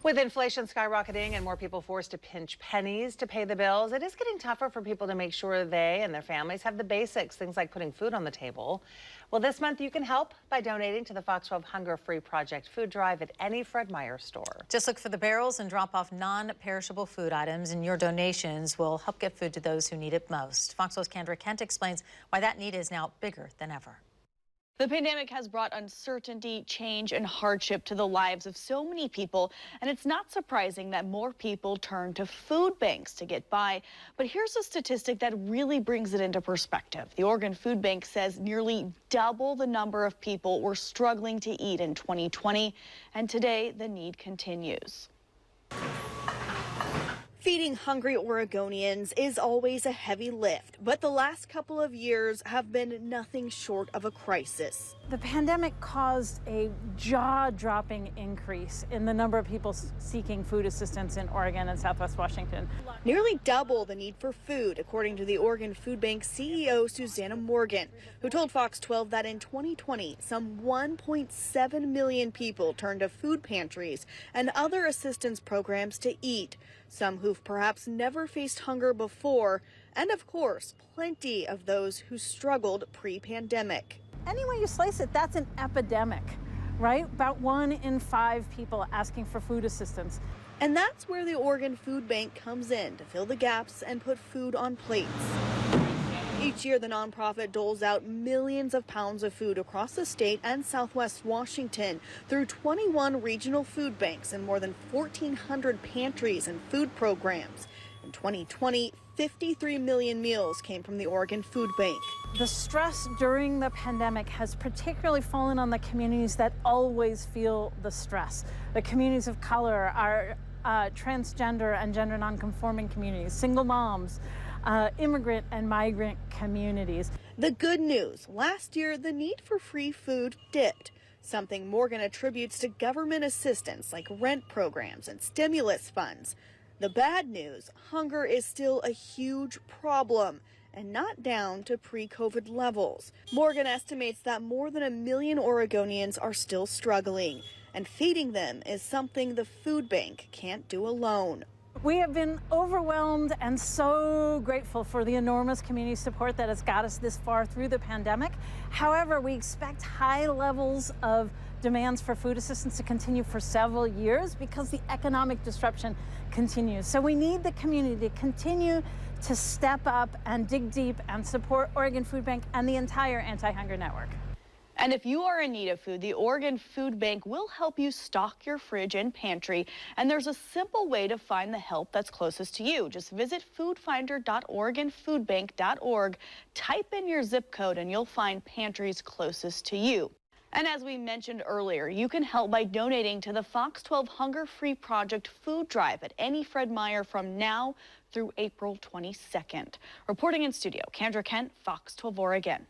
With inflation skyrocketing and more people forced to pinch pennies to pay the bills, it is getting tougher for people to make sure they and their families have the basics, things like putting food on the table. Well, this month you can help by donating to the Fox 12 Hunger Free Project food drive at any Fred Meyer store. Just look for the barrels and drop off non-perishable food items, and your donations will help get food to those who need it most. Fox 12's Kendra Kent explains why that need is now bigger than ever. The pandemic has brought uncertainty, change, and hardship to the lives of so many people, and it's not surprising that more people turn to food banks to get by. But here's a statistic that really brings it into perspective. The Oregon Food Bank says nearly double the number of people were struggling to eat in 2020, and today the need continues. Feeding hungry Oregonians is always a heavy lift, but the last couple of years have been nothing short of a crisis. The pandemic caused a jaw-dropping increase in the number of people seeking food assistance in Oregon and Southwest Washington. Nearly double the need for food, according to the Oregon Food Bank CEO Susanna Morgan, who told Fox 12 that in 2020, some 1.7 million people turned to food pantries and other assistance programs to eat, some who've perhaps never faced hunger before, and of course, plenty of those who struggled pre-pandemic. Any way you slice it, that's an epidemic, right? About 1 in 5 people asking for food assistance. And that's where the Oregon Food Bank comes in to fill the gaps and put food on plates. Each year, the nonprofit doles out millions of pounds of food across the state and Southwest Washington through 21 regional food banks and more than 1,400 pantries and food programs. In 2020, 53 million meals came from the Oregon Food Bank. The stress during the pandemic has particularly fallen on the communities that always feel the stress. The communities of color, our transgender and gender nonconforming communities, single moms, immigrant and migrant communities. The good news, last year the need for free food dipped, something Morgan attributes to government assistance like rent programs and stimulus funds. The bad news, hunger is still a huge problem and not down to pre-COVID levels. Morgan estimates that more than 1 million Oregonians are still struggling, and feeding them is something the food bank can't do alone. We have been overwhelmed and so grateful for the enormous community support that has got us this far through the pandemic. However, we expect high levels of demands for food assistance to continue for several years because the economic disruption continues. So we need the community to continue to step up and dig deep and support Oregon Food Bank and the entire anti-hunger network. And if you are in need of food, the Oregon Food Bank will help you stock your fridge and pantry. And there's a simple way to find the help that's closest to you. Just visit foodfinder.oregonfoodbank.org, type in your zip code, and you'll find pantries closest to you. And as we mentioned earlier, you can help by donating to the Fox 12 Hunger Free Project food drive at any Fred Meyer from now through April 22nd. Reporting in studio, Kendra Kent, Fox 12 Oregon.